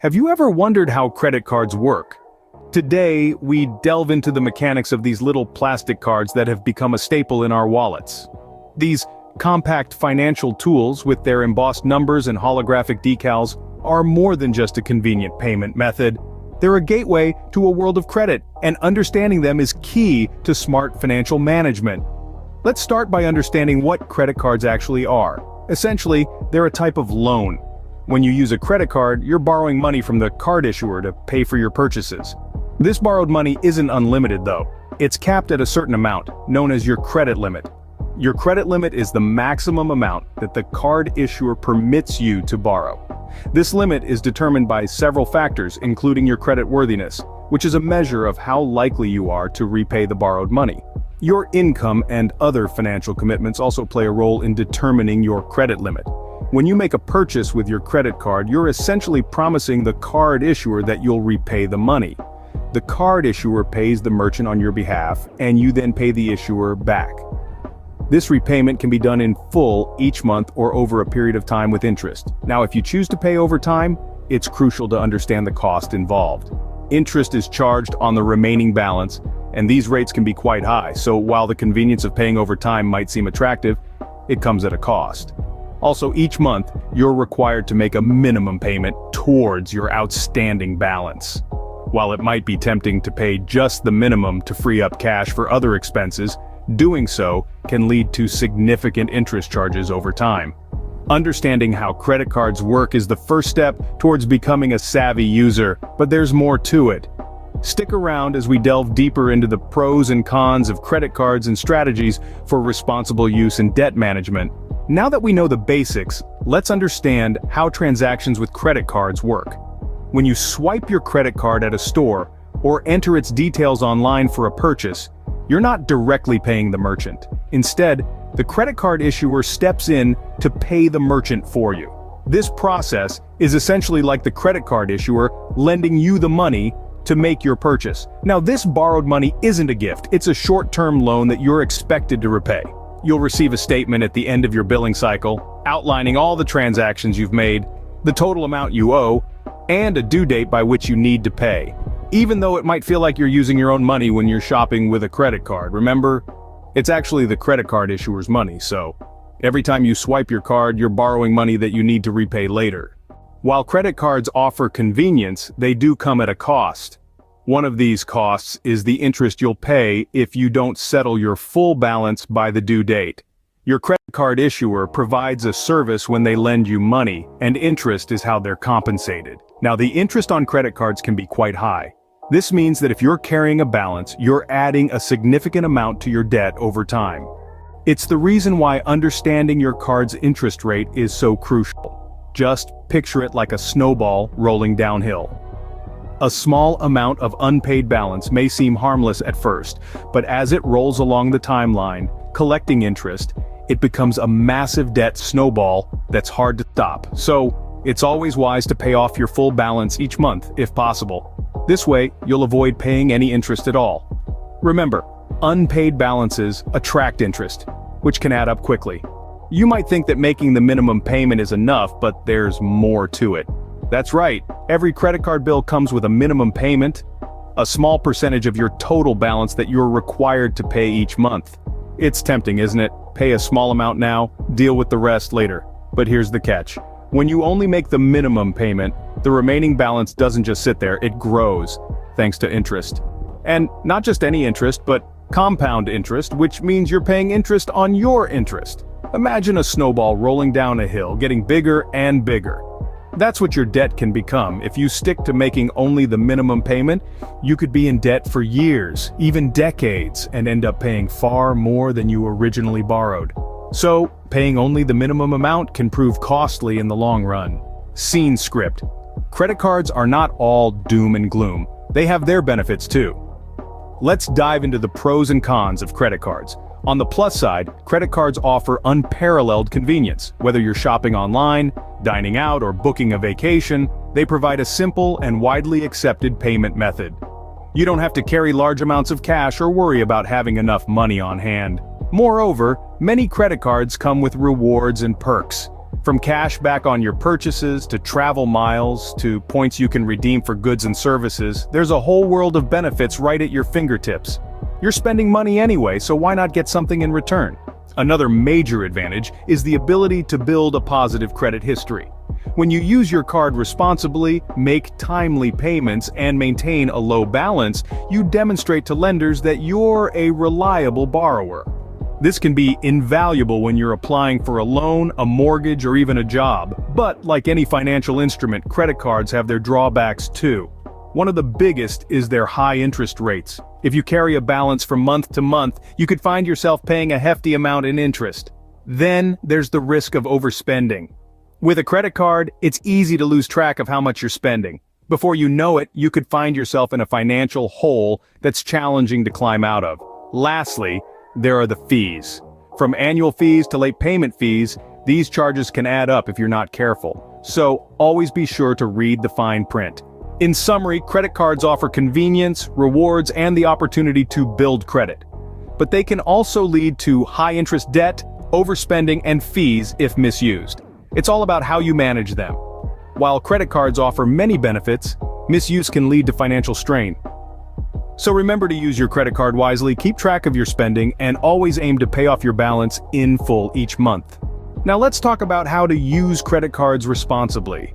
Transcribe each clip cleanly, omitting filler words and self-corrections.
Have you ever wondered how credit cards work? Today, we delve into the mechanics of these little plastic cards that have become a staple in our wallets. These compact financial tools with their embossed numbers and holographic decals are more than just a convenient payment method. They're a gateway to a world of credit, and understanding them is key to smart financial management. Let's start by understanding what credit cards actually are. Essentially, they're a type of loan. When you use a credit card, you're borrowing money from the card issuer to pay for your purchases. This borrowed money isn't unlimited though. It's capped at a certain amount, known as your credit limit. Your credit limit is the maximum amount that the card issuer permits you to borrow. This limit is determined by several factors, including your credit worthiness, which is a measure of how likely you are to repay the borrowed money. Your income and other financial commitments also play a role in determining your credit limit. When you make a purchase with your credit card, you're essentially promising the card issuer that you'll repay the money. The card issuer pays the merchant on your behalf, and you then pay the issuer back. This repayment can be done in full each month or over a period of time with interest. Now, if you choose to pay over time, it's crucial to understand the cost involved. Interest is charged on the remaining balance, and these rates can be quite high, so while the convenience of paying over time might seem attractive, it comes at a cost. Also, each month, you're required to make a minimum payment towards your outstanding balance. While it might be tempting to pay just the minimum to free up cash for other expenses, doing so can lead to significant interest charges over time. Understanding how credit cards work is the first step towards becoming a savvy user, but there's more to it. Stick around as we delve deeper into the pros and cons of credit cards and strategies for responsible use and debt management. Now that we know the basics, let's understand how transactions with credit cards work. When you swipe your credit card at a store or enter its details online for a purchase, you're not directly paying the merchant. Instead, the credit card issuer steps in to pay the merchant for you. This process is essentially like the credit card issuer lending you the money to make your purchase. Now, this borrowed money isn't a gift, it's a short-term loan that you're expected to repay. You'll receive a statement at the end of your billing cycle, outlining all the transactions you've made, the total amount you owe, and a due date by which you need to pay. Even though it might feel like you're using your own money when you're shopping with a credit card, remember, it's actually the credit card issuer's money, so every time you swipe your card, you're borrowing money that you need to repay later. While credit cards offer convenience, they do come at a cost. One of these costs is the interest you'll pay if you don't settle your full balance by the due date. Your credit card issuer provides a service when they lend you money, and interest is how they're compensated. Now, the interest on credit cards can be quite high. This means that if you're carrying a balance, you're adding a significant amount to your debt over time. It's the reason why understanding your card's interest rate is so crucial. Just picture it like a snowball rolling downhill. A small amount of unpaid balance may seem harmless at first, but as it rolls along the timeline, collecting interest, it becomes a massive debt snowball that's hard to stop. So, it's always wise to pay off your full balance each month, if possible. This way, you'll avoid paying any interest at all. Remember, unpaid balances attract interest, which can add up quickly. You might think that making the minimum payment is enough, but there's more to it. That's right, every credit card bill comes with a minimum payment, a small percentage of your total balance that you're required to pay each month. It's tempting, isn't it? Pay a small amount now, deal with the rest later. But here's the catch. When you only make the minimum payment, the remaining balance doesn't just sit there, it grows, thanks to interest. And not just any interest, but compound interest, which means you're paying interest on your interest. Imagine a snowball rolling down a hill, getting bigger and bigger. That's what your debt can become. If you stick to making only the minimum payment, you could be in debt for years, even decades, and end up paying far more than you originally borrowed. So, paying only the minimum amount can prove costly in the long run. Scene script. Credit cards are not all doom and gloom. They have their benefits too. Let's dive into the pros and cons of credit cards. On the plus side, credit cards offer unparalleled convenience. Whether you're shopping online, dining out, or booking a vacation, they provide a simple and widely accepted payment method. You don't have to carry large amounts of cash or worry about having enough money on hand. Moreover, many credit cards come with rewards and perks. From cash back on your purchases, to travel miles, to points you can redeem for goods and services, there's a whole world of benefits right at your fingertips. You're spending money anyway, so why not get something in return? Another major advantage is the ability to build a positive credit history. When you use your card responsibly, make timely payments, and maintain a low balance, you demonstrate to lenders that you're a reliable borrower. This can be invaluable when you're applying for a loan, a mortgage, or even a job. But like any financial instrument, credit cards have their drawbacks too. One of the biggest is their high interest rates. If you carry a balance from month to month, you could find yourself paying a hefty amount in interest. Then there's the risk of overspending. With a credit card, it's easy to lose track of how much you're spending. Before you know it, you could find yourself in a financial hole that's challenging to climb out of. Lastly, there are the fees. From annual fees to late payment fees, these charges can add up if you're not careful. So always be sure to read the fine print. In summary, credit cards offer convenience, rewards, and the opportunity to build credit. But they can also lead to high-interest debt, overspending, and fees if misused. It's all about how you manage them. While credit cards offer many benefits, misuse can lead to financial strain. So remember to use your credit card wisely, keep track of your spending, and always aim to pay off your balance in full each month. Now let's talk about how to use credit cards responsibly.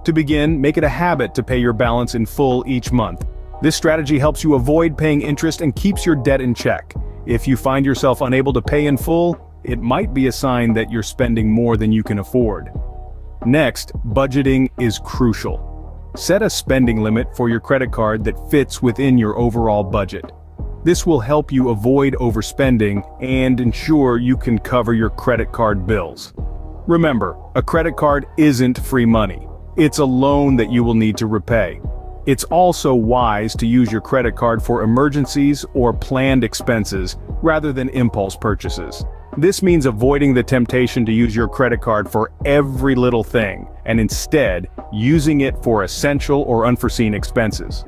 To begin, make it a habit to pay your balance in full each month. This strategy helps you avoid paying interest and keeps your debt in check. If you find yourself unable to pay in full, it might be a sign that you're spending more than you can afford. Next, budgeting is crucial. Set a spending limit for your credit card that fits within your overall budget. This will help you avoid overspending and ensure you can cover your credit card bills. Remember, a credit card isn't free money. It's a loan that you will need to repay. It's also wise to use your credit card for emergencies or planned expenses rather than impulse purchases. This means avoiding the temptation to use your credit card for every little thing, and instead, using it for essential or unforeseen expenses.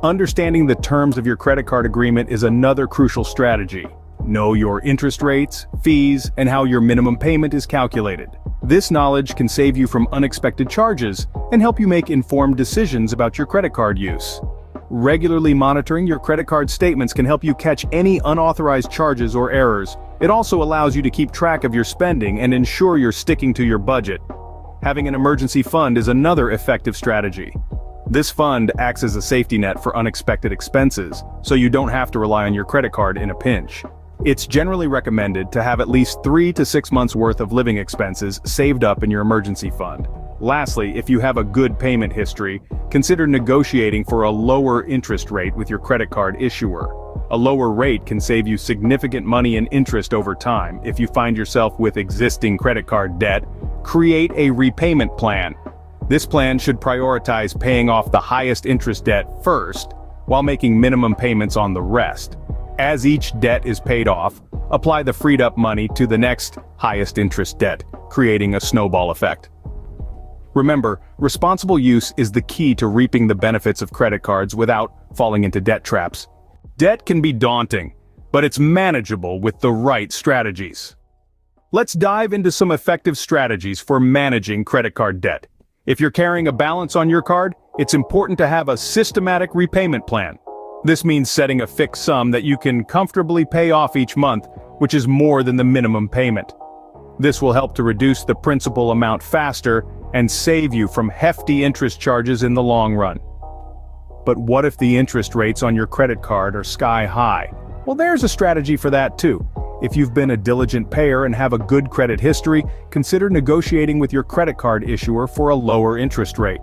Understanding the terms of your credit card agreement is another crucial strategy. Know your interest rates, fees, and how your minimum payment is calculated. This knowledge can save you from unexpected charges and help you make informed decisions about your credit card use. Regularly monitoring your credit card statements can help you catch any unauthorized charges or errors. It also allows you to keep track of your spending and ensure you're sticking to your budget. Having an emergency fund is another effective strategy. This fund acts as a safety net for unexpected expenses, so you don't have to rely on your credit card in a pinch. It's generally recommended to have at least 3 to 6 months worth of living expenses saved up in your emergency fund. Lastly, if you have a good payment history, consider negotiating for a lower interest rate with your credit card issuer. A lower rate can save you significant money in interest over time. If you find yourself with existing credit card debt, create a repayment plan. This plan should prioritize paying off the highest interest debt first, while making minimum payments on the rest. As each debt is paid off, apply the freed up money to the next highest interest debt, creating a snowball effect. Remember, responsible use is the key to reaping the benefits of credit cards without falling into debt traps. Debt can be daunting, but it's manageable with the right strategies. Let's dive into some effective strategies for managing credit card debt. If you're carrying a balance on your card, it's important to have a systematic repayment plan. This means setting a fixed sum that you can comfortably pay off each month, which is more than the minimum payment. This will help to reduce the principal amount faster and save you from hefty interest charges in the long run. But what if the interest rates on your credit card are sky high? Well, there's a strategy for that too. If you've been a diligent payer and have a good credit history, consider negotiating with your credit card issuer for a lower interest rate.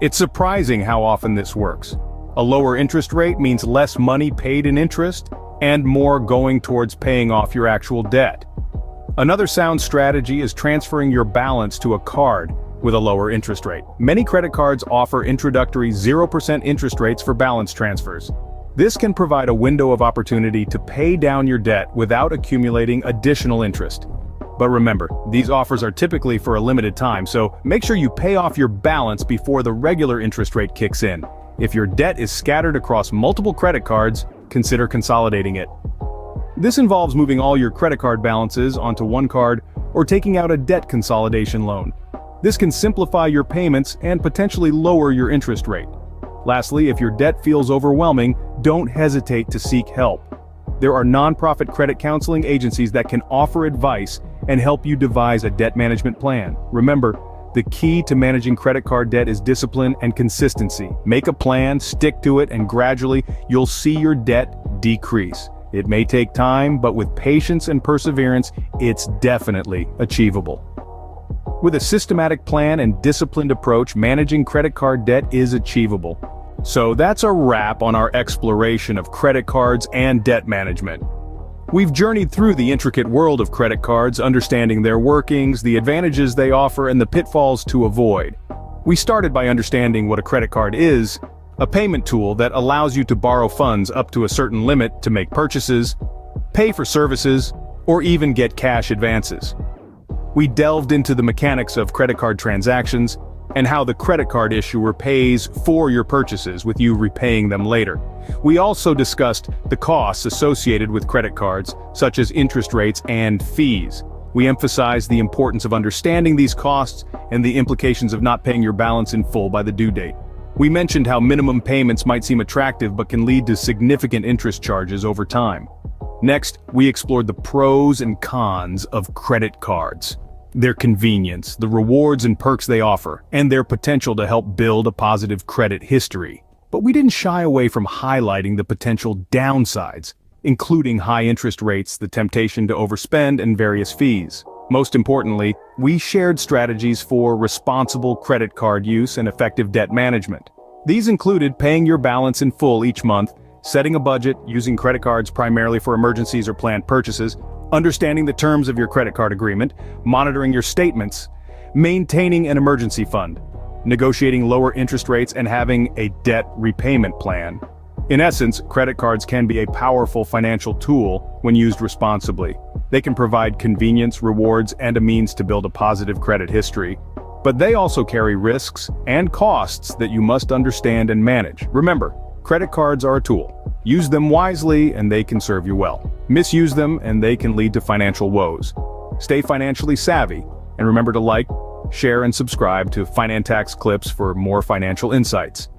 It's surprising how often this works. A lower interest rate means less money paid in interest and more going towards paying off your actual debt. Another sound strategy is transferring your balance to a card with a lower interest rate. Many credit cards offer introductory 0% interest rates for balance transfers. This can provide a window of opportunity to pay down your debt without accumulating additional interest. But remember, these offers are typically for a limited time, so make sure you pay off your balance before the regular interest rate kicks in. If your debt is scattered across multiple credit cards, consider consolidating it. This involves moving all your credit card balances onto one card or taking out a debt consolidation loan. This can simplify your payments and potentially lower your interest rate. Lastly, if your debt feels overwhelming, don't hesitate to seek help. There are nonprofit credit counseling agencies that can offer advice and help you devise a debt management plan. Remember, the key to managing credit card debt is discipline and consistency. Make a plan, stick to it, and gradually you'll see your debt decrease. It may take time, but with patience and perseverance, it's definitely achievable. With a systematic plan and disciplined approach, managing credit card debt is achievable. So that's a wrap on our exploration of credit cards and debt management. We've journeyed through the intricate world of credit cards, understanding their workings, the advantages they offer, and the pitfalls to avoid. We started by understanding what a credit card is, a payment tool that allows you to borrow funds up to a certain limit to make purchases, pay for services, or even get cash advances. We delved into the mechanics of credit card transactions and how the credit card issuer pays for your purchases, with you repaying them later. We also discussed the costs associated with credit cards, such as interest rates and fees. We emphasized the importance of understanding these costs and the implications of not paying your balance in full by the due date. We mentioned how minimum payments might seem attractive but can lead to significant interest charges over time. Next, we explored the pros and cons of credit cards. Their convenience, the rewards and perks they offer, and their potential to help build a positive credit history. But we didn't shy away from highlighting the potential downsides, including high interest rates, the temptation to overspend, and various fees. Most importantly, we shared strategies for responsible credit card use and effective debt management. These included paying your balance in full each month, setting a budget, using credit cards primarily for emergencies or planned purchases, understanding the terms of your credit card agreement, monitoring your statements, maintaining an emergency fund, negotiating lower interest rates, and having a debt repayment plan. In essence, credit cards can be a powerful financial tool when used responsibly. They can provide convenience, rewards, and a means to build a positive credit history. But they also carry risks and costs that you must understand and manage. Remember, credit cards are a tool. Use them wisely and they can serve you well. Misuse them and they can lead to financial woes. Stay financially savvy, and remember to like, share, and subscribe to Finantax Clips for more financial insights.